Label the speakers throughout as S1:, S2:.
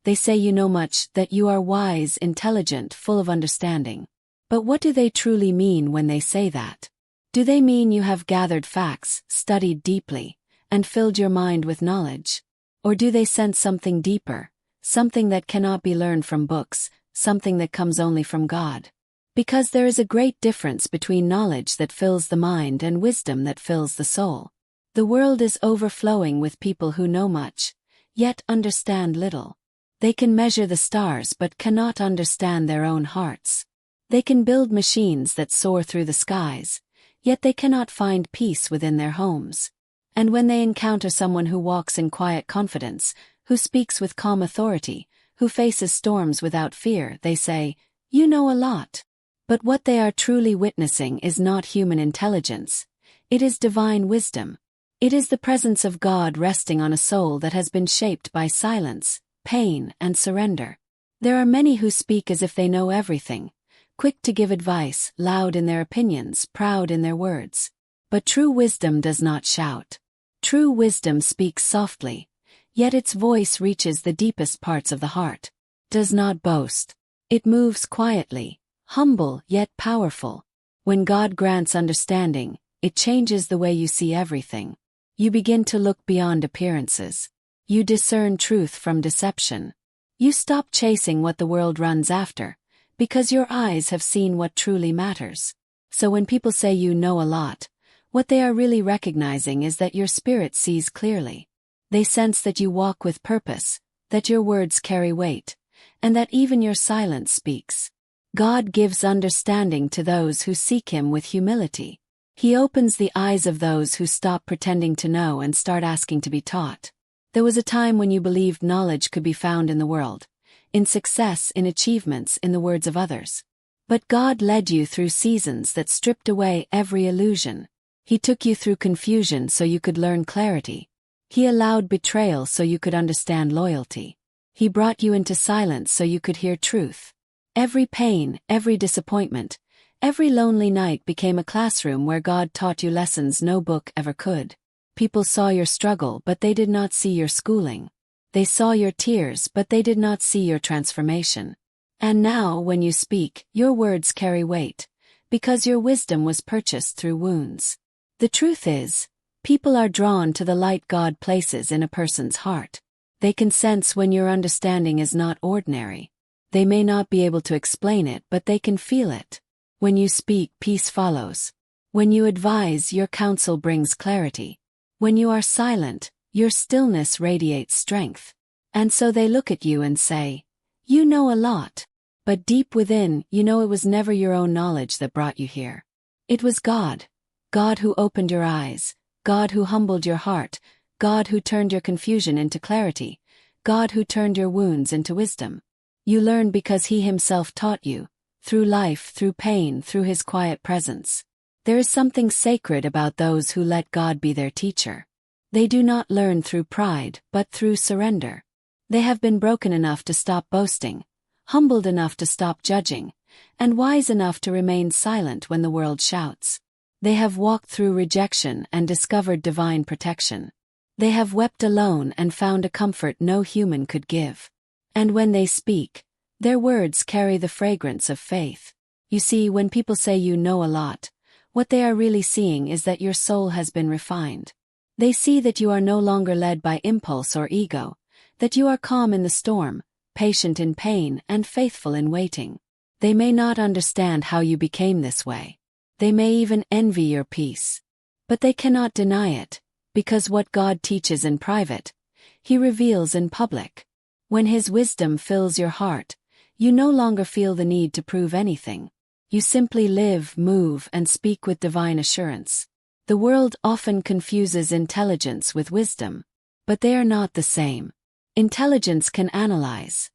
S1: They say you know much, that you are wise, intelligent, full of understanding. But what do they truly mean when they say that? Do they mean you have gathered facts, studied deeply, and filled your mind with knowledge? Or do they sense something deeper, something that cannot be learned from books, something that comes only from God? Because there is a great difference between knowledge that fills the mind and wisdom that fills the soul. The world is overflowing with people who know much, yet understand little. They can measure the stars but cannot understand their own hearts. They can build machines that soar through the skies, yet they cannot find peace within their homes. And when they encounter someone who walks in quiet confidence, who speaks with calm authority, who faces storms without fear, they say, "You know a lot." But what they are truly witnessing is not human intelligence. It is divine wisdom. It is the presence of God resting on a soul that has been shaped by silence, pain, and surrender. There are many who speak as if they know everything, quick to give advice, loud in their opinions, proud in their words. But true wisdom does not shout. True wisdom speaks softly, yet its voice reaches the deepest parts of the heart. Does not boast. It moves quietly, humble yet powerful. When God grants understanding, it changes the way you see everything. You begin to look beyond appearances. You discern truth from deception. You stop chasing what the world runs after, because your eyes have seen what truly matters. So when people say you know a lot, what they are really recognizing is that your spirit sees clearly. They sense that you walk with purpose, that your words carry weight, and that even your silence speaks. God gives understanding to those who seek Him with humility. He opens the eyes of those who stop pretending to know and start asking to be taught. There was a time when you believed knowledge could be found in the world, in success, in achievements, in the words of others. But God led you through seasons that stripped away every illusion. He took you through confusion so you could learn clarity. He allowed betrayal so you could understand loyalty. He brought you into silence so you could hear truth. Every pain, every disappointment, every lonely night became a classroom where God taught you lessons no book ever could. People saw your struggle, but they did not see your schooling. They saw your tears, but they did not see your transformation. And now, when you speak, your words carry weight, because your wisdom was purchased through wounds. The truth is, people are drawn to the light God places in a person's heart. They can sense when your understanding is not ordinary. They may not be able to explain it, but they can feel it. When you speak, peace follows. When you advise, your counsel brings clarity. When you are silent, your stillness radiates strength. And so they look at you and say, "You know a lot." But deep within, you know it was never your own knowledge that brought you here. It was God. God who opened your eyes. God who humbled your heart. God who turned your confusion into clarity. God who turned your wounds into wisdom. You learned because He Himself taught you, through life, through pain, through His quiet presence. There is something sacred about those who let God be their teacher. They do not learn through pride, but through surrender. They have been broken enough to stop boasting, humbled enough to stop judging, and wise enough to remain silent when the world shouts. They have walked through rejection and discovered divine protection. They have wept alone and found a comfort no human could give. And when they speak, their words carry the fragrance of faith. You see, when people say you know a lot, what they are really seeing is that your soul has been refined. They see that you are no longer led by impulse or ego, that you are calm in the storm, patient in pain, and faithful in waiting. They may not understand how you became this way. They may even envy your peace. But they cannot deny it, because what God teaches in private, He reveals in public. When His wisdom fills your heart, you no longer feel the need to prove anything. You simply live, move, and speak with divine assurance. The world often confuses intelligence with wisdom, but they are not the same. Intelligence can analyze.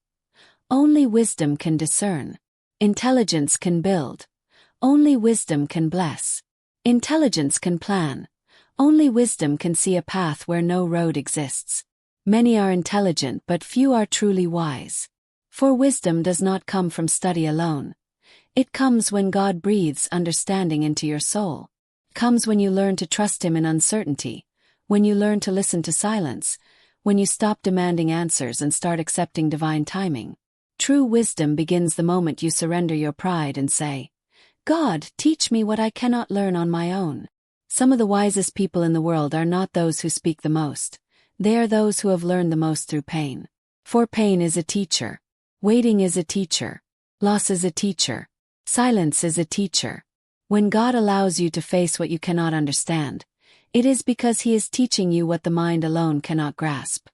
S1: Only wisdom can discern. Intelligence can build. Only wisdom can bless. Intelligence can plan. Only wisdom can see a path where no road exists. Many are intelligent, but few are truly wise. For wisdom does not come from study alone. It comes when God breathes understanding into your soul. It comes when you learn to trust Him in uncertainty, when you learn to listen to silence, when you stop demanding answers and start accepting divine timing. True wisdom begins the moment you surrender your pride and say, God, teach me what I cannot learn on my own. Some of the wisest people in the world are not those who speak the most. They are those who have learned the most through pain. For pain is a teacher. Waiting is a teacher. Loss is a teacher. Silence is a teacher. When God allows you to face what you cannot understand, it is because He is teaching you what the mind alone cannot grasp.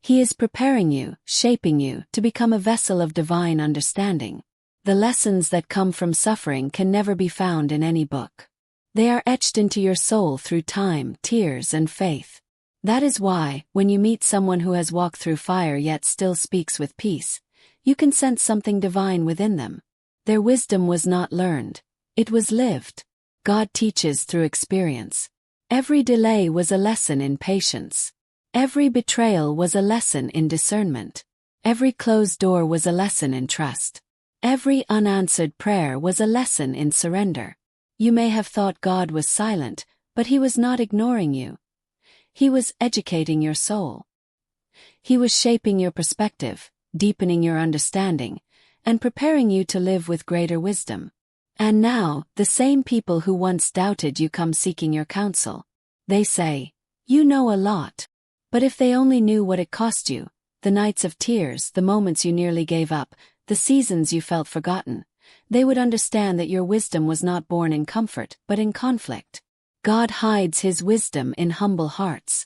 S1: He is preparing you, shaping you, to become a vessel of divine understanding. The lessons that come from suffering can never be found in any book. They are etched into your soul through time, tears, and faith. That is why, when you meet someone who has walked through fire yet still speaks with peace, you can sense something divine within them. Their wisdom was not learned. It was lived. God teaches through experience. Every delay was a lesson in patience. Every betrayal was a lesson in discernment. Every closed door was a lesson in trust. Every unanswered prayer was a lesson in surrender. You may have thought God was silent, but He was not ignoring you. He was educating your soul. He was shaping your perspective, deepening your understanding, and preparing you to live with greater wisdom. And now, the same people who once doubted you come seeking your counsel. They say, you know a lot. But if they only knew what it cost you, the nights of tears, the moments you nearly gave up, the seasons you felt forgotten, they would understand that your wisdom was not born in comfort, but in conflict. God hides His wisdom in humble hearts.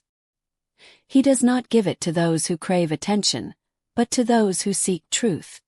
S1: He does not give it to those who crave attention, but to those who seek truth.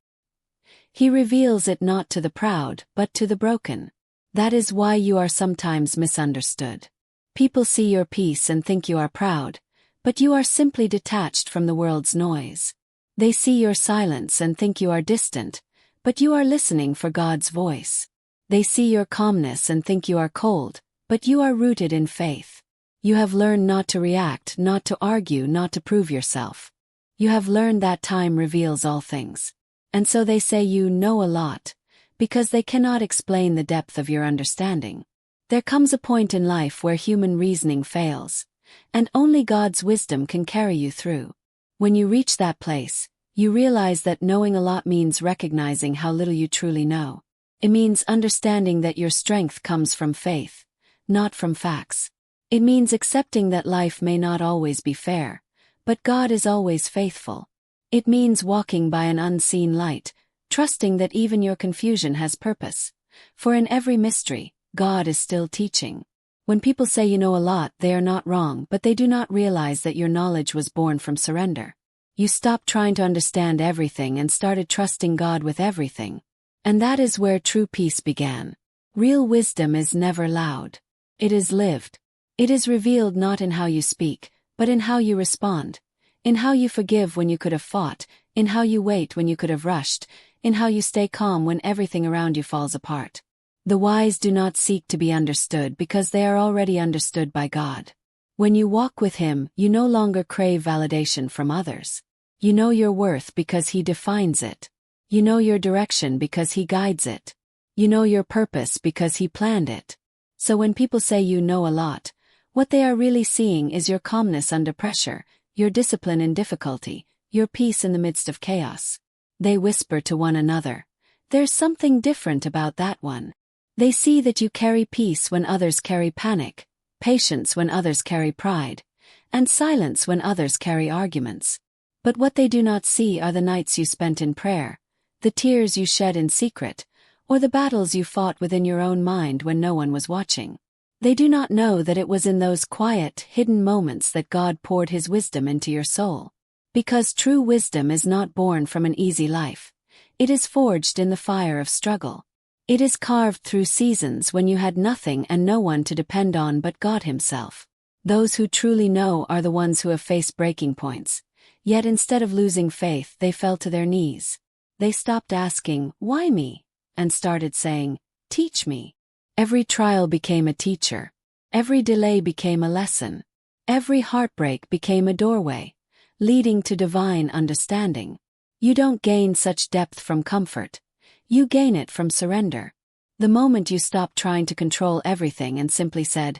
S1: He reveals it not to the proud, but to the broken. That is why you are sometimes misunderstood. People see your peace and think you are proud, but you are simply detached from the world's noise. They see your silence and think you are distant, but you are listening for God's voice. They see your calmness and think you are cold, but you are rooted in faith. You have learned not to react, not to argue, not to prove yourself. You have learned that time reveals all things. And so they say you know a lot, because they cannot explain the depth of your understanding. There comes a point in life where human reasoning fails, and only God's wisdom can carry you through. When you reach that place, you realize that knowing a lot means recognizing how little you truly know. It means understanding that your strength comes from faith, not from facts. It means accepting that life may not always be fair, but God is always faithful. It means walking by an unseen light, trusting that even your confusion has purpose. For in every mystery, God is still teaching. When people say you know a lot, they are not wrong, but they do not realize that your knowledge was born from surrender. You stopped trying to understand everything and started trusting God with everything. And that is where true peace began. Real wisdom is never loud. It is lived. It is revealed not in how you speak, but in how you respond. In how you forgive when you could have fought, in how you wait when you could have rushed, in how you stay calm when everything around you falls apart. The wise do not seek to be understood because they are already understood by God. When you walk with Him, you no longer crave validation from others. You know your worth because He defines it. You know your direction because He guides it. You know your purpose because He planned it. So when people say you know a lot, what they are really seeing is your calmness under pressure, your discipline in difficulty, your peace in the midst of chaos. They whisper to one another, "There's something different about that one." They see that you carry peace when others carry panic, patience when others carry pride, and silence when others carry arguments. But what they do not see are the nights you spent in prayer, the tears you shed in secret, or the battles you fought within your own mind when no one was watching. They do not know that it was in those quiet, hidden moments that God poured His wisdom into your soul. Because true wisdom is not born from an easy life. It is forged in the fire of struggle. It is carved through seasons when you had nothing and no one to depend on but God Himself. Those who truly know are the ones who have faced breaking points. Yet instead of losing faith, they fell to their knees. They stopped asking, "Why me?" and started saying, "Teach me." Every trial became a teacher. Every delay became a lesson. Every heartbreak became a doorway, leading to divine understanding. You don't gain such depth from comfort. You gain it from surrender. The moment you stopped trying to control everything and simply said,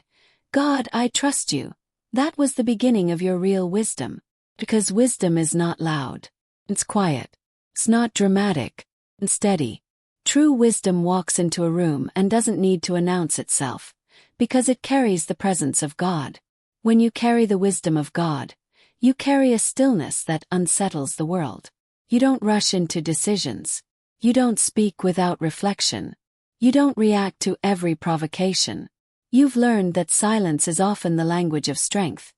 S1: "God, I trust you," that was the beginning of your real wisdom. Because wisdom is not loud. It's quiet. It's not dramatic. It's steady. True wisdom walks into a room and doesn't need to announce itself, because it carries the presence of God. When you carry the wisdom of God, you carry a stillness that unsettles the world. You don't rush into decisions. You don't speak without reflection. You don't react to every provocation. You've learned that silence is often the language of strength,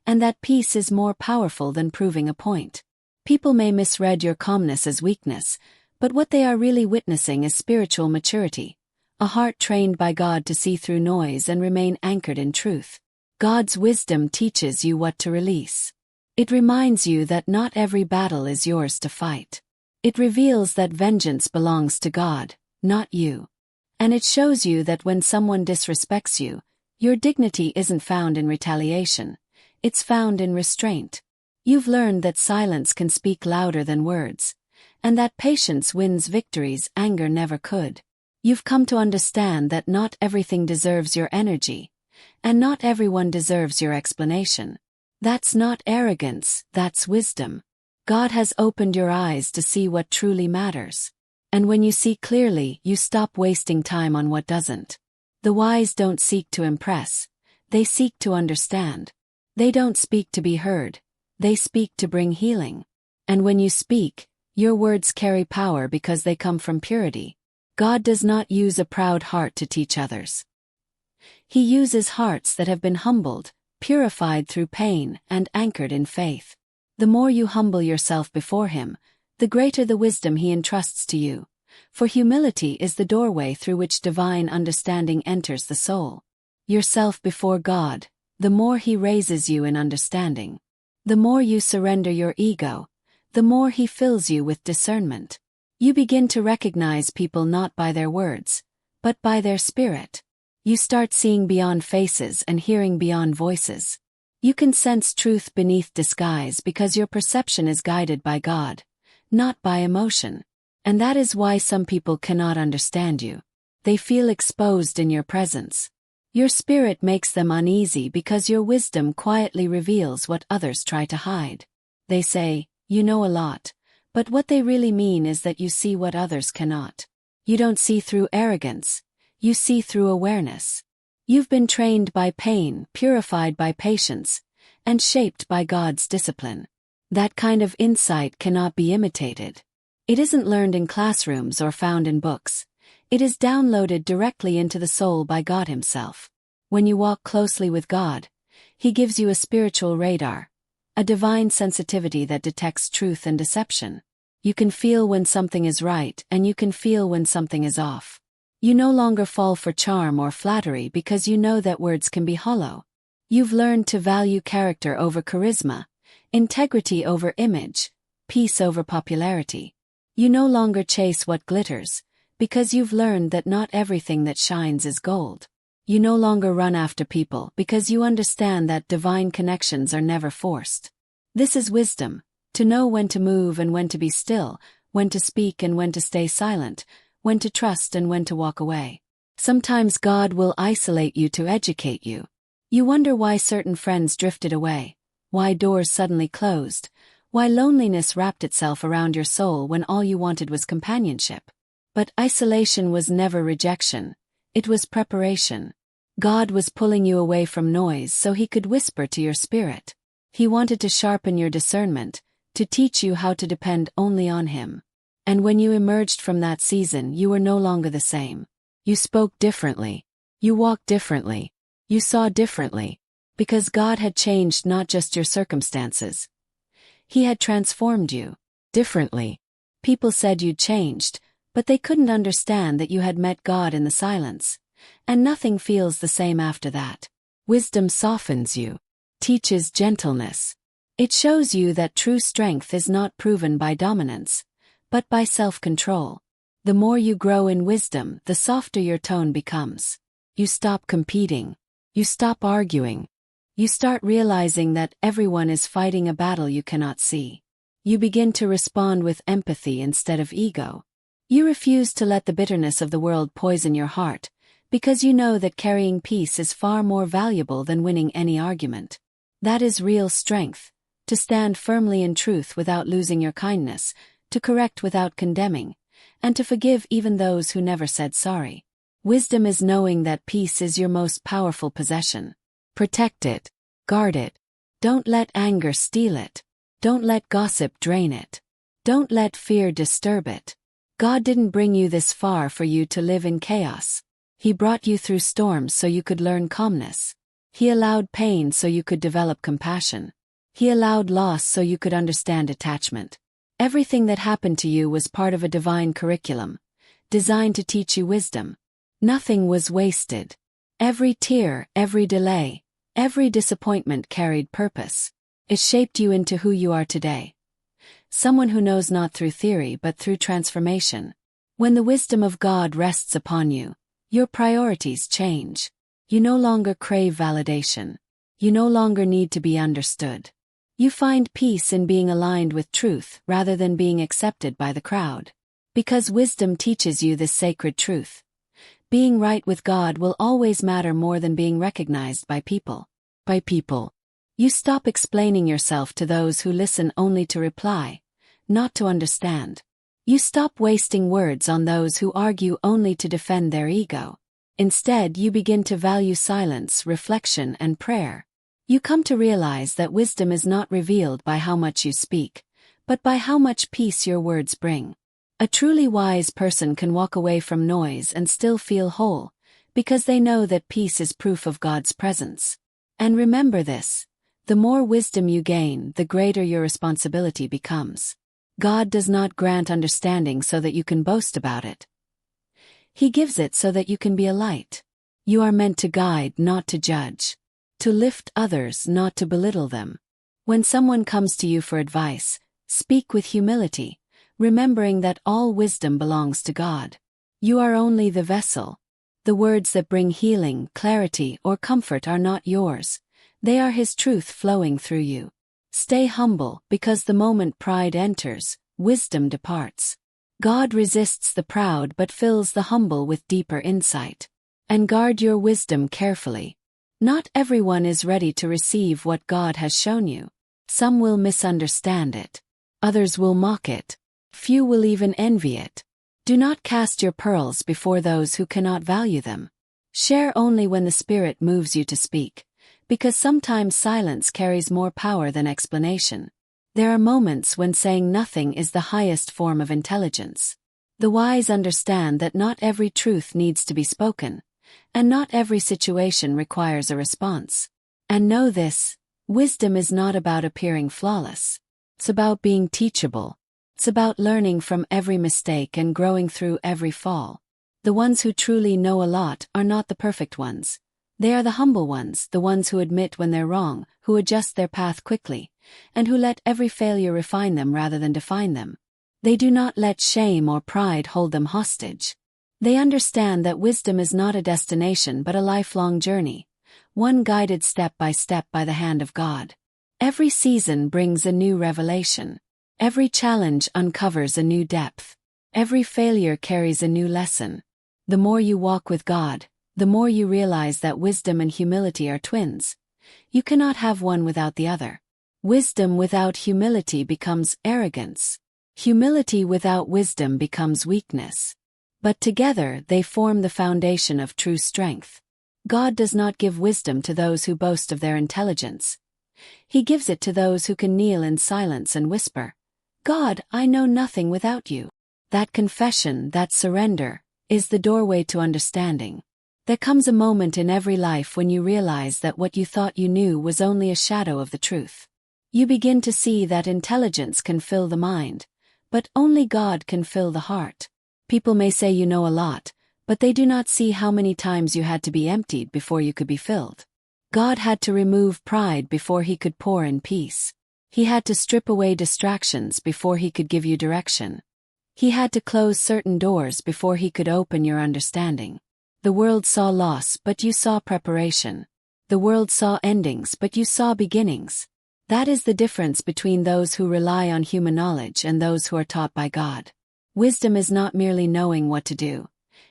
S1: and that peace is more powerful than proving a point. People may misread your calmness as weakness, but what they are really witnessing is spiritual maturity, a heart trained by God to see through noise and remain anchored in truth. God's wisdom teaches you what to release. It reminds you that not every battle is yours to fight. It reveals that vengeance belongs to God, not you. And it shows you that when someone disrespects you, your dignity isn't found in retaliation, it's found in restraint. You've learned that silence can speak louder than words, and that patience wins victories anger never could. You've come to understand that not everything deserves your energy, and not everyone deserves your explanation. That's not arrogance, that's wisdom. God has opened your eyes to see what truly matters. And when you see clearly, you stop wasting time on what doesn't. The wise don't seek to impress, they seek to understand. They don't speak to be heard, they speak to bring healing. And when you speak, your words carry power because they come from purity. God does not use a proud heart to teach others. He uses hearts that have been humbled, purified through pain, and anchored in faith. The more you humble yourself before Him, the greater the wisdom He entrusts to you. For humility is the doorway through which divine understanding enters the soul. Yourself before God, the more He raises you in understanding. The more you surrender your ego, the more He fills you with discernment. You begin to recognize people not by their words, but by their spirit. You start seeing beyond faces and hearing beyond voices. You can sense truth beneath disguise because your perception is guided by God, not by emotion. And that is why some people cannot understand you. They feel exposed in your presence. Your spirit makes them uneasy because your wisdom quietly reveals what others try to hide. They say, "You know a lot," but what they really mean is that you see what others cannot. You don't see through arrogance. You see through awareness. You've been trained by pain, purified by patience, and shaped by God's discipline. That kind of insight cannot be imitated. It isn't learned in classrooms or found in books. It is downloaded directly into the soul by God Himself. When you walk closely with God, He gives you a spiritual radar, a divine sensitivity that detects truth and deception. You can feel when something is right and you can feel when something is off. You no longer fall for charm or flattery because you know that words can be hollow. You've learned to value character over charisma, integrity over image, peace over popularity. You no longer chase what glitters, because you've learned that not everything that shines is gold. You no longer run after people because you understand that divine connections are never forced. This is wisdom, to know when to move and when to be still, when to speak and when to stay silent, when to trust and when to walk away. Sometimes God will isolate you to educate you. You wonder why certain friends drifted away, why doors suddenly closed, why loneliness wrapped itself around your soul when all you wanted was companionship. But isolation was never rejection, it was preparation. God was pulling you away from noise so He could whisper to your spirit. He wanted to sharpen your discernment, to teach you how to depend only on Him. And when you emerged from that season, you were no longer the same. You spoke differently. You walked differently. You saw differently. Because God had changed not just your circumstances. He had transformed you differently. People said you'd changed, but they couldn't understand that you had met God in the silence. And nothing feels the same after that. Wisdom softens you, teaches gentleness. It shows you that true strength is not proven by dominance, but by self-control. The more you grow in wisdom, the softer your tone becomes. You stop competing. You stop arguing. You start realizing that everyone is fighting a battle you cannot see. You begin to respond with empathy instead of ego. You refuse to let the bitterness of the world poison your heart, because you know that carrying peace is far more valuable than winning any argument. That is real strength, to stand firmly in truth without losing your kindness, to correct without condemning, and to forgive even those who never said sorry. Wisdom is knowing that peace is your most powerful possession. Protect it. Guard it. Don't let anger steal it. Don't let gossip drain it. Don't let fear disturb it. God didn't bring you this far for you to live in chaos. He brought you through storms so you could learn calmness. He allowed pain so you could develop compassion. He allowed loss so you could understand attachment. Everything that happened to you was part of a divine curriculum, designed to teach you wisdom. Nothing was wasted. Every tear, every delay, every disappointment carried purpose. It shaped you into who you are today. Someone who knows not through theory but through transformation. When the wisdom of God rests upon you, your priorities change. You no longer crave validation. You no longer need to be understood. You find peace in being aligned with truth rather than being accepted by the crowd. Because wisdom teaches you this sacred truth. Being right with God will always matter more than being recognized by people. You stop explaining yourself to those who listen only to reply, not to understand. You stop wasting words on those who argue only to defend their ego. Instead, you begin to value silence, reflection, and prayer. You come to realize that wisdom is not revealed by how much you speak, but by how much peace your words bring. A truly wise person can walk away from noise and still feel whole, because they know that peace is proof of God's presence. And remember this: the more wisdom you gain, the greater your responsibility becomes. God does not grant understanding so that you can boast about it. He gives it so that you can be a light. You are meant to guide, not to judge. To lift others, not to belittle them. When someone comes to you for advice, speak with humility, remembering that all wisdom belongs to God. You are only the vessel. The words that bring healing, clarity, or comfort are not yours. They are His truth flowing through you. Stay humble, because the moment pride enters, wisdom departs. God resists the proud but fills the humble with deeper insight. And guard your wisdom carefully. Not everyone is ready to receive what God has shown you. Some will misunderstand it. Others will mock it. Few will even envy it. Do not cast your pearls before those who cannot value them. Share only when the Spirit moves you to speak, because sometimes silence carries more power than explanation. There are moments when saying nothing is the highest form of intelligence. The wise understand that not every truth needs to be spoken, and not every situation requires a response. And know this: wisdom is not about appearing flawless. It's about being teachable. It's about learning from every mistake and growing through every fall. The ones who truly know a lot are not the perfect ones. They are the humble ones, the ones who admit when they're wrong, who adjust their path quickly, and who let every failure refine them rather than define them. They do not let shame or pride hold them hostage. They understand that wisdom is not a destination but a lifelong journey, one guided step by the hand of God. Every season brings a new revelation. Every challenge uncovers a new depth. Every failure carries a new lesson. The more you walk with God, the more you realize that wisdom and humility are twins. You cannot have one without the other. Wisdom without humility becomes arrogance. Humility without wisdom becomes weakness. But together they form the foundation of true strength. God does not give wisdom to those who boast of their intelligence. He gives it to those who can kneel in silence and whisper, "God, I know nothing without you." That confession, that surrender, is the doorway to understanding. There comes a moment in every life when you realize that what you thought you knew was only a shadow of the truth. You begin to see that intelligence can fill the mind, but only God can fill the heart. People may say you know a lot, but they do not see how many times you had to be emptied before you could be filled. God had to remove pride before He could pour in peace. He had to strip away distractions before He could give you direction. He had to close certain doors before He could open your understanding. The world saw loss, but you saw preparation. The world saw endings, but you saw beginnings. That is the difference between those who rely on human knowledge and those who are taught by God. Wisdom is not merely knowing what to do.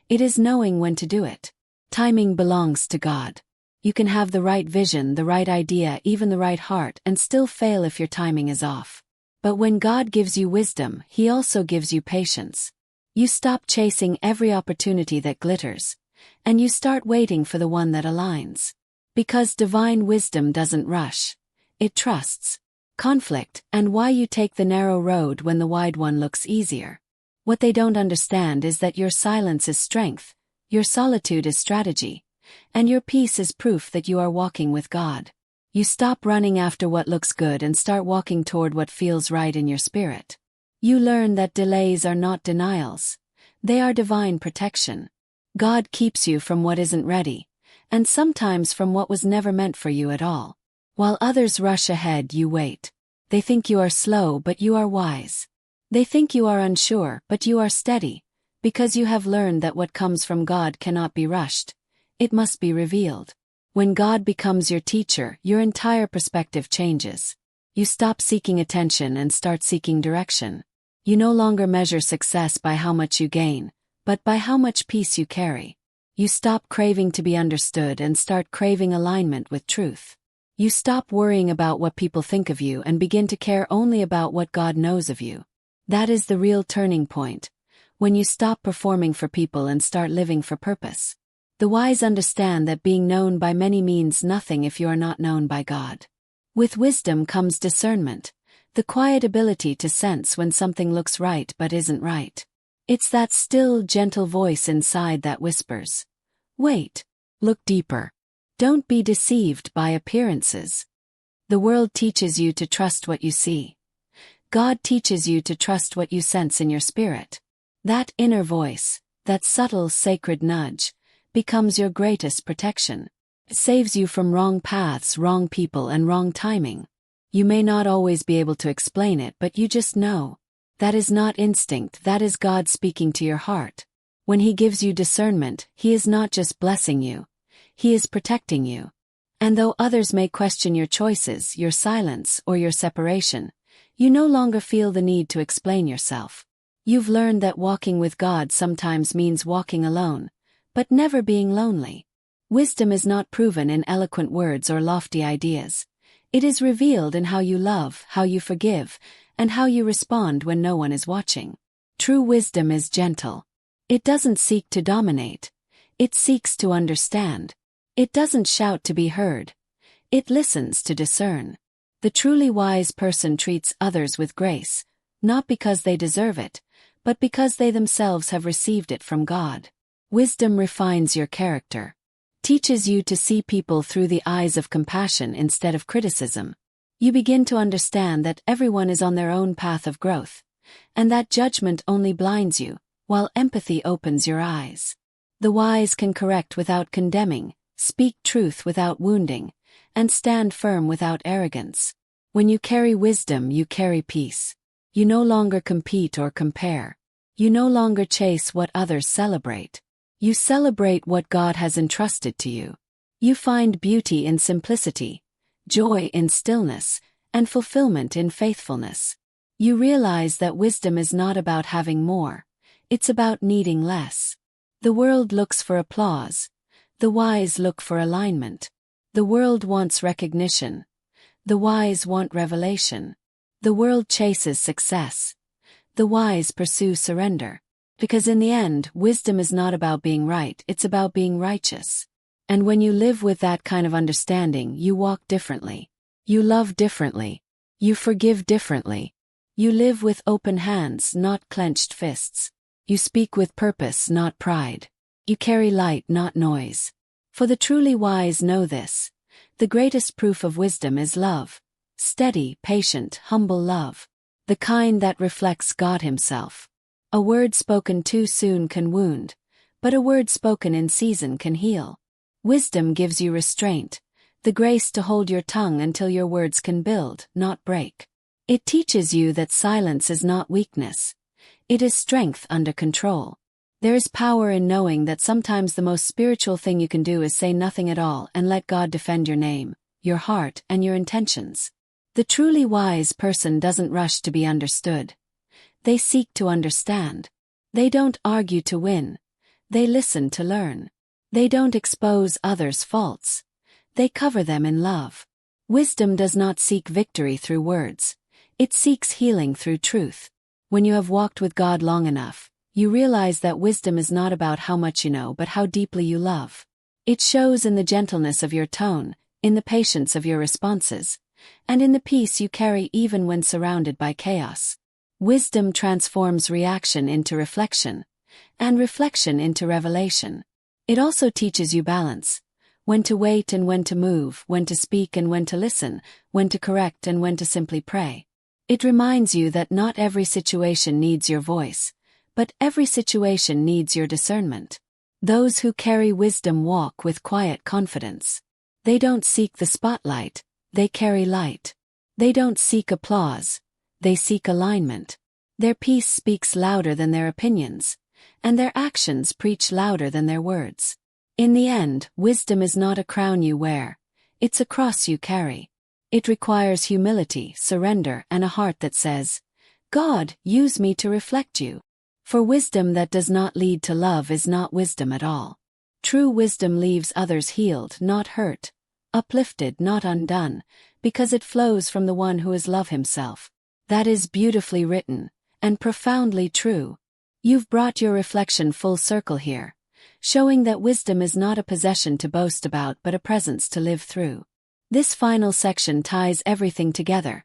S1: It is knowing when to do it. Timing belongs to God. You can have the right vision, the right idea, even the right heart, and still fail if your timing is off. But when God gives you wisdom, He also gives you patience. You stop chasing every opportunity that glitters, and you start waiting for the one that aligns. Because divine wisdom doesn't rush. It trusts conflict and why you take the narrow road when the wide one looks easier. What they don't understand is that your silence is strength, your solitude is strategy, and your peace is proof that you are walking with God. You stop running after what looks good and start walking toward what feels right in your spirit. You learn that delays are not denials. They are divine protection. God keeps you from what isn't ready, and sometimes from what was never meant for you at all. While others rush ahead, you wait. They think you are slow, but you are wise. They think you are unsure, but you are steady, because you have learned that what comes from God cannot be rushed. It must be revealed. When God becomes your teacher, your entire perspective changes. You stop seeking attention and start seeking direction. You no longer measure success by how much you gain, but by how much peace you carry. You stop craving to be understood and start craving alignment with truth. You stop worrying about what people think of you and begin to care only about what God knows of you. That is the real turning point, when you stop performing for people and start living for purpose. The wise understand that being known by many means nothing if you are not known by God. With wisdom comes discernment, the quiet ability to sense when something looks right but isn't right. It's that still, gentle voice inside that whispers, "Wait, look deeper. Don't be deceived by appearances." The world teaches you to trust what you see. God teaches you to trust what you sense in your spirit. That inner voice, that subtle, sacred nudge, becomes your greatest protection. It saves you from wrong paths, wrong people, and wrong timing. You may not always be able to explain it, but you just know. That is not instinct, that is God speaking to your heart. When He gives you discernment, He is not just blessing you. He is protecting you. And though others may question your choices, your silence, or your separation, you no longer feel the need to explain yourself. You've learned that walking with God sometimes means walking alone, but never being lonely. Wisdom is not proven in eloquent words or lofty ideas. It is revealed in how you love, how you forgive, and how you respond when no one is watching. True wisdom is gentle. It doesn't seek to dominate. It seeks to understand. It doesn't shout to be heard. It listens to discern. The truly wise person treats others with grace, not because they deserve it, but because they themselves have received it from God. Wisdom refines your character, teaches you to see people through the eyes of compassion instead of criticism. You begin to understand that everyone is on their own path of growth, and that judgment only blinds you, while empathy opens your eyes. The wise can correct without condemning, speak truth without wounding, and stand firm without arrogance. When you carry wisdom, you carry peace. You no longer compete or compare. You no longer chase what others celebrate. You celebrate what God has entrusted to you. You find beauty in simplicity, joy in stillness, and fulfillment in faithfulness. You realize that wisdom is not about having more, it's about needing less. The world looks for applause. The wise look for alignment. The world wants recognition. The wise want revelation. The world chases success. The wise pursue surrender. Because in the end, wisdom is not about being right, it's about being righteous. And when you live with that kind of understanding, you walk differently. You love differently. You forgive differently. You live with open hands, not clenched fists. You speak with purpose, not pride. You carry light, not noise. For the truly wise know this. The greatest proof of wisdom is love. Steady, patient, humble love. The kind that reflects God Himself. A word spoken too soon can wound, but a word spoken in season can heal. Wisdom gives you restraint, the grace to hold your tongue until your words can build, not break. It teaches you that silence is not weakness. It is strength under control. There is power in knowing that sometimes the most spiritual thing you can do is say nothing at all and let God defend your name, your heart, and your intentions. The truly wise person doesn't rush to be understood. They seek to understand. They don't argue to win. They listen to learn. They don't expose others' faults. they cover them in love. Wisdom does not seek victory through words. It seeks healing through truth. When you have walked with God long enough, you realize that wisdom is not about how much you know but how deeply you love. It shows in the gentleness of your tone, in the patience of your responses, and in the peace you carry even when surrounded by chaos. Wisdom transforms reaction into reflection, and reflection into revelation. It also teaches you balance. When to wait and when to move, when to speak and when to listen, when to correct and when to simply pray. It reminds you that not every situation needs your voice, but every situation needs your discernment. Those who carry wisdom walk with quiet confidence. They don't seek the spotlight, they carry light. They don't seek applause, they seek alignment. Their peace speaks louder than their opinions, and their actions preach louder than their words. In the end, wisdom is not a crown you wear, it's a cross you carry. It requires humility, surrender, and a heart that says, God, use me to reflect you. For wisdom that does not lead to love is not wisdom at all. True wisdom leaves others healed, not hurt, uplifted, not undone, because it flows from the one who is love himself. That is beautifully written, and profoundly true. You've brought your reflection full circle here, showing that wisdom is not a possession to boast about but a presence to live through. This final section ties everything together.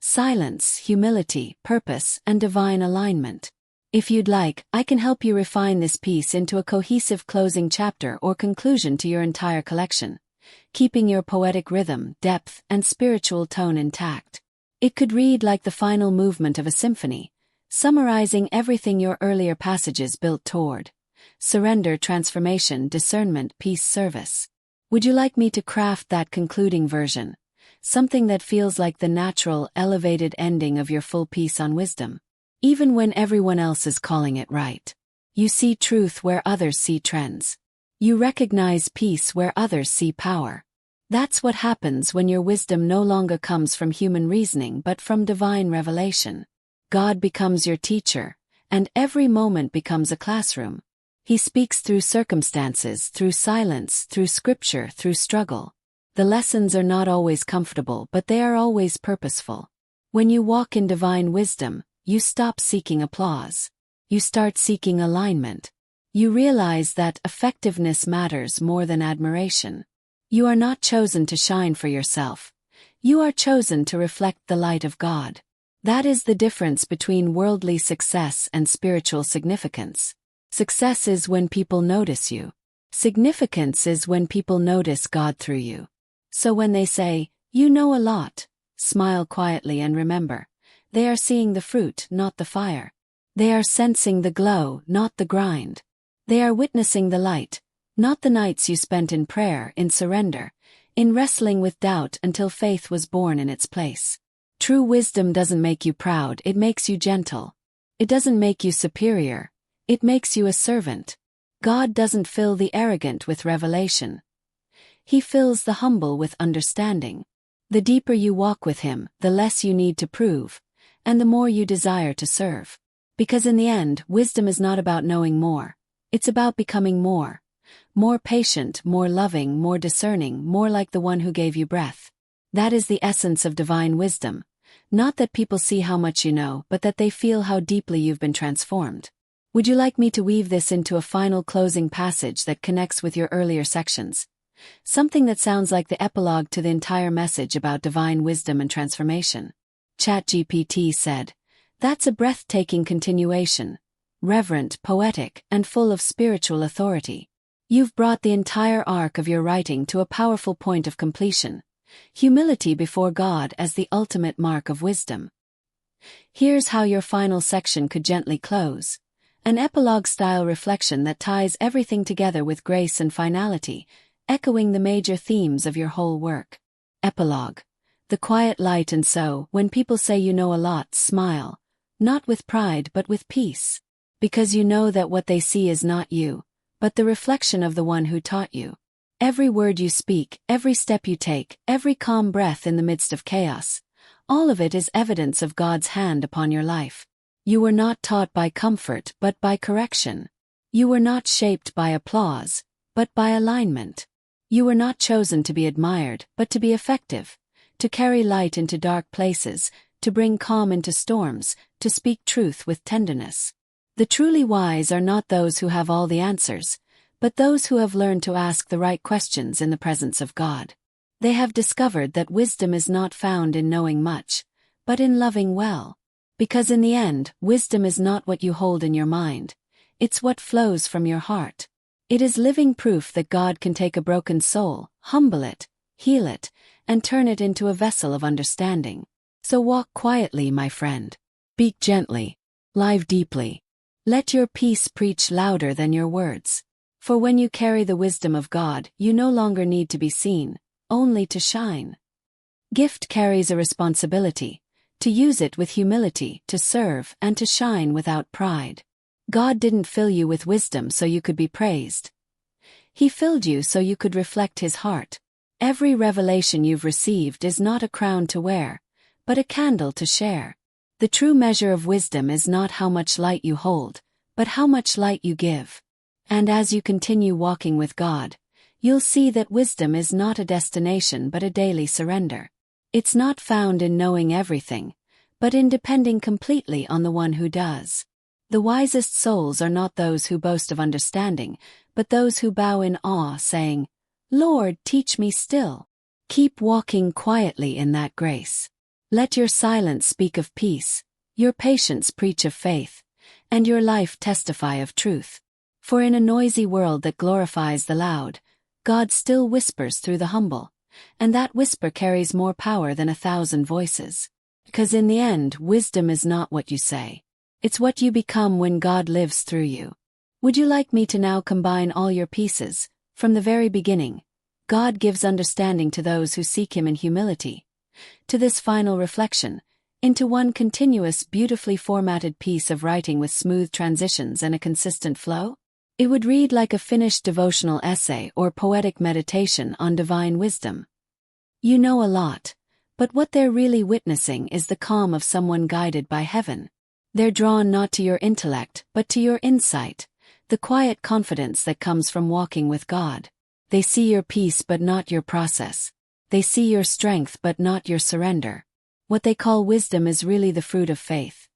S1: Silence, humility, purpose, and divine alignment. If you'd like, I can help you refine this piece into a cohesive closing chapter or conclusion to your entire collection, keeping your poetic rhythm, depth, and spiritual tone intact. It could read like the final movement of a symphony, summarizing everything your earlier passages built toward: surrender, transformation, discernment, peace, service. Would you like me to craft that concluding version, something that feels like the natural, elevated ending of your full piece on wisdom? Even when everyone else is calling it right. You see truth where others see trends. You recognize peace where others see power. That's what happens when your wisdom no longer comes from human reasoning but from divine revelation. God becomes your teacher, and every moment becomes a classroom. He speaks through circumstances, through silence, through scripture, through struggle. The lessons are not always comfortable, but they are always purposeful. When you walk in divine wisdom, you stop seeking applause. You start seeking alignment. You realize that effectiveness matters more than admiration. You are not chosen to shine for yourself. You are chosen to reflect the light of God. That is the difference between worldly success and spiritual significance. Success is when people notice you. Significance is when people notice God through you. So when they say, "You know a lot," smile quietly and remember, they are seeing the fruit, not the fire. They are sensing the glow, not the grind. They are witnessing the light, not the nights you spent in prayer, in surrender, in wrestling with doubt until faith was born in its place. True wisdom doesn't make you proud, it makes you gentle. It doesn't make you superior, it makes you a servant. God doesn't fill the arrogant with revelation. He fills the humble with understanding. The deeper you walk with Him, the less you need to prove, and the more you desire to serve. Because in the end, wisdom is not about knowing more. It's about becoming more. More patient, more loving, more discerning, more like the one who gave you breath. That is the essence of divine wisdom. Not that people see how much you know, but that they feel how deeply you've been transformed. Would you like me to weave this into a final closing passage that connects with your earlier sections? Something that sounds like the epilogue to the entire message about divine wisdom and transformation. ChatGPT said, "That's a breathtaking continuation. Reverent, poetic, and full of spiritual authority. You've brought the entire arc of your writing to a powerful point of completion. Humility before God as the ultimate mark of wisdom." Here's how your final section could gently close. An epilogue-style reflection that ties everything together with grace and finality, echoing the major themes of your whole work. Epilogue. The quiet light. And so, when people say you know a lot, smile. Not with pride but with peace. Because you know that what they see is not you, but the reflection of the one who taught you. Every word you speak, every step you take, every calm breath in the midst of chaos, all of it is evidence of God's hand upon your life. You were not taught by comfort but by correction. You were not shaped by applause, but by alignment. You were not chosen to be admired, but to be effective, to carry light into dark places, to bring calm into storms, to speak truth with tenderness. The truly wise are not those who have all the answers, but those who have learned to ask the right questions in the presence of God. They have discovered that wisdom is not found in knowing much, but in loving well. Because in the end, wisdom is not what you hold in your mind, it's what flows from your heart. It is living proof that God can take a broken soul, humble it, heal it, and turn it into a vessel of understanding. So walk quietly, my friend. Speak gently. Live deeply. Let your peace preach louder than your words. For when you carry the wisdom of God, you no longer need to be seen, only to shine. Gift carries a responsibility, to use it with humility, to serve, and to shine without pride. God didn't fill you with wisdom so you could be praised. He filled you so you could reflect His heart. Every revelation you've received is not a crown to wear, but a candle to share. The true measure of wisdom is not how much light you hold, but how much light you give. And as you continue walking with God, you'll see that wisdom is not a destination but a daily surrender. It's not found in knowing everything, but in depending completely on the one who does. The wisest souls are not those who boast of understanding, but those who bow in awe, saying, "Lord, teach me still." Keep walking quietly in that grace. Let your silence speak of peace, your patience preach of faith, and your life testify of truth. For in a noisy world that glorifies the loud, God still whispers through the humble, and that whisper carries more power than 1,000 voices. Because in the end, wisdom is not what you say. It's what you become when God lives through you. Would you like me to now combine all your pieces? From the very beginning, God gives understanding to those who seek Him in humility. To this final reflection, into one continuous, beautifully formatted piece of writing with smooth transitions and a consistent flow? It would read like a finished devotional essay or poetic meditation on divine wisdom. You know a lot, but what they're really witnessing is the calm of someone guided by heaven. They're drawn not to your intellect, but to your insight, the quiet confidence that comes from walking with God. They see your peace but not your process. They see your strength but not your surrender. What they call wisdom is really the fruit of faith,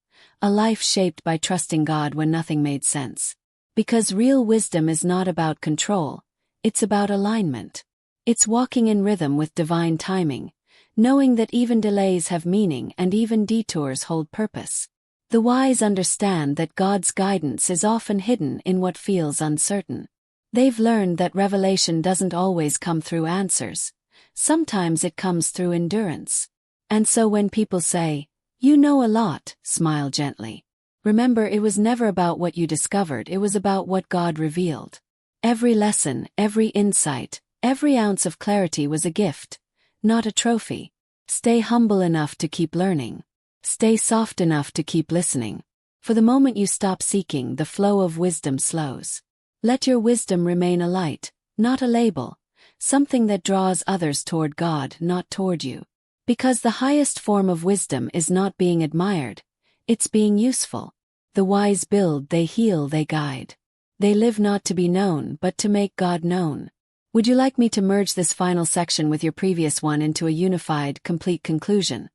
S1: a life shaped by trusting God when nothing made sense. Because real wisdom is not about control, it's about alignment. It's walking in rhythm with divine timing, knowing that even delays have meaning and even detours hold purpose. The wise understand that God's guidance is often hidden in what feels uncertain. They've learned that revelation doesn't always come through answers. Sometimes it comes through endurance. And so when people say, "You know a lot," smile gently. Remember, it was never about what you discovered, it was about what God revealed. Every lesson, every insight, every ounce of clarity was a gift, not a trophy. Stay humble enough to keep learning. Stay soft enough to keep listening. For the moment you stop seeking, the flow of wisdom slows. Let your wisdom remain a light, not a label, something that draws others toward God, not toward you. Because the highest form of wisdom is not being admired, it's being useful. The wise build, they heal, they guide. They live not to be known, but to make God known. Would you like me to merge this final section with your previous one into a unified, complete conclusion?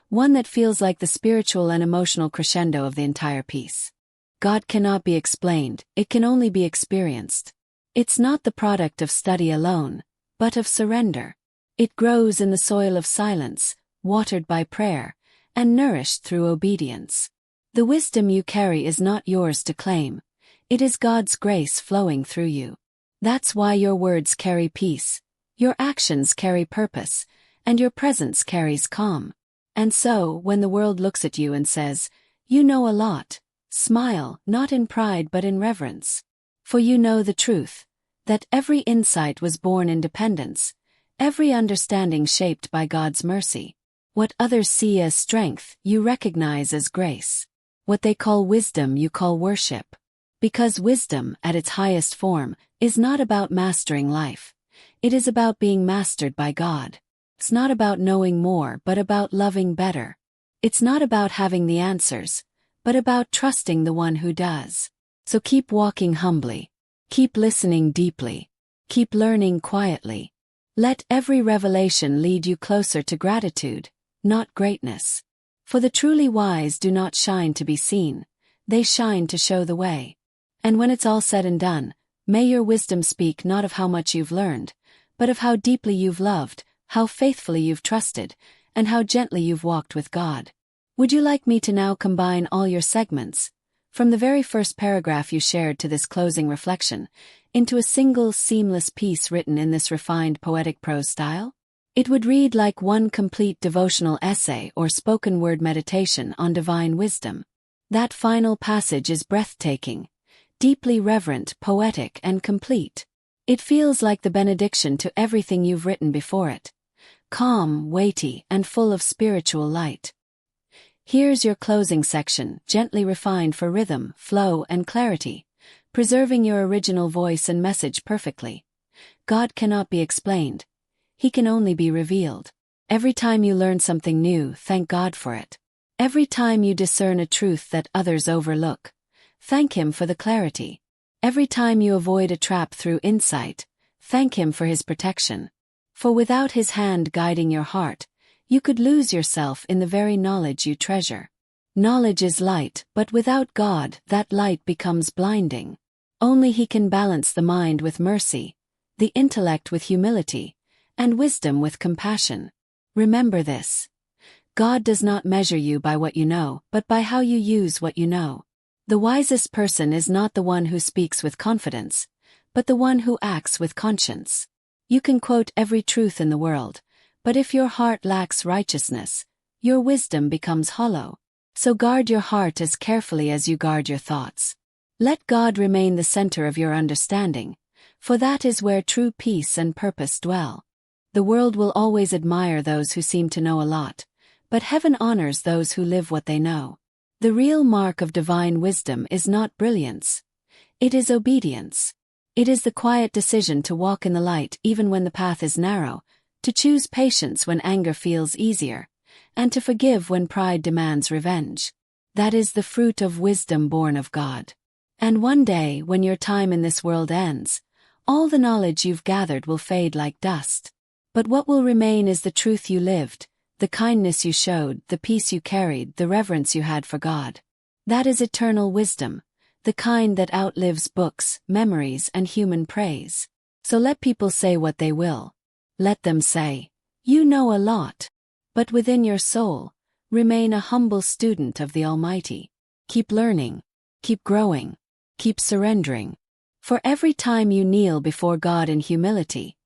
S1: One that feels like the spiritual and emotional crescendo of the entire piece. God cannot be explained, it can only be experienced. It's not the product of study alone, but of surrender. It grows in the soil of silence, watered by prayer, and nourished through obedience. The wisdom you carry is not yours to claim. It is God's grace flowing through you. That's why your words carry peace, your actions carry purpose, and your presence carries calm. And so, when the world looks at you and says, "You know a lot," smile, not in pride but in reverence. For you know the truth, that every insight was born in dependence, every understanding shaped by God's mercy. What others see as strength, you recognize as grace. What they call wisdom, you call worship. Because wisdom, at its highest form, is not about mastering life. It is about being mastered by God. It's not about knowing more, but about loving better. It's not about having the answers, but about trusting the one who does. So keep walking humbly. Keep listening deeply. Keep learning quietly. Let every revelation lead you closer to gratitude, not greatness. For the truly wise do not shine to be seen, they shine to show the way. And when it's all said and done, may your wisdom speak not of how much you've learned, but of how deeply you've loved, how faithfully you've trusted, and how gently you've walked with God. Would you like me to now combine all your segments, from the very first paragraph you shared to this closing reflection, into a single seamless piece written in this refined poetic prose style? It would read like one complete devotional essay or spoken word meditation on divine wisdom. That final passage is breathtaking, deeply reverent, poetic, and complete. It feels like the benediction to everything you've written before it. Calm, weighty, and full of spiritual light. Here's your closing section, gently refined for rhythm, flow, and clarity, preserving your original voice and message perfectly. God cannot be explained. He can only be revealed. Every time you learn something new, thank God for it. Every time you discern a truth that others overlook, thank Him for the clarity. Every time you avoid a trap through insight, thank Him for His protection. For without His hand guiding your heart, you could lose yourself in the very knowledge you treasure. Knowledge is light, but without God, that light becomes blinding. Only He can balance the mind with mercy, the intellect with humility, and wisdom with compassion. Remember this. God does not measure you by what you know, but by how you use what you know. The wisest person is not the one who speaks with confidence, but the one who acts with conscience. You can quote every truth in the world, but if your heart lacks righteousness, your wisdom becomes hollow. So guard your heart as carefully as you guard your thoughts. Let God remain the center of your understanding, for that is where true peace and purpose dwell. The world will always admire those who seem to know a lot, but heaven honors those who live what they know. The real mark of divine wisdom is not brilliance. It is obedience. It is the quiet decision to walk in the light even when the path is narrow, to choose patience when anger feels easier, and to forgive when pride demands revenge. That is the fruit of wisdom born of God. And one day, when your time in this world ends, all the knowledge you've gathered will fade like dust. But what will remain is the truth you lived, the kindness you showed, the peace you carried, the reverence you had for God. That is eternal wisdom, the kind that outlives books, memories, and human praise. So let people say what they will. Let them say, "You know a lot." But within your soul, remain a humble student of the Almighty. Keep learning, keep growing, keep surrendering. For every time you kneel before God in humility,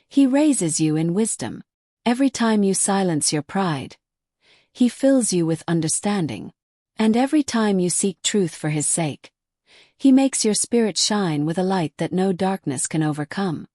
S1: He raises you in wisdom. Every time you silence your pride, He fills you with understanding. And every time you seek truth for His sake, He makes your spirit shine with a light that no darkness can overcome.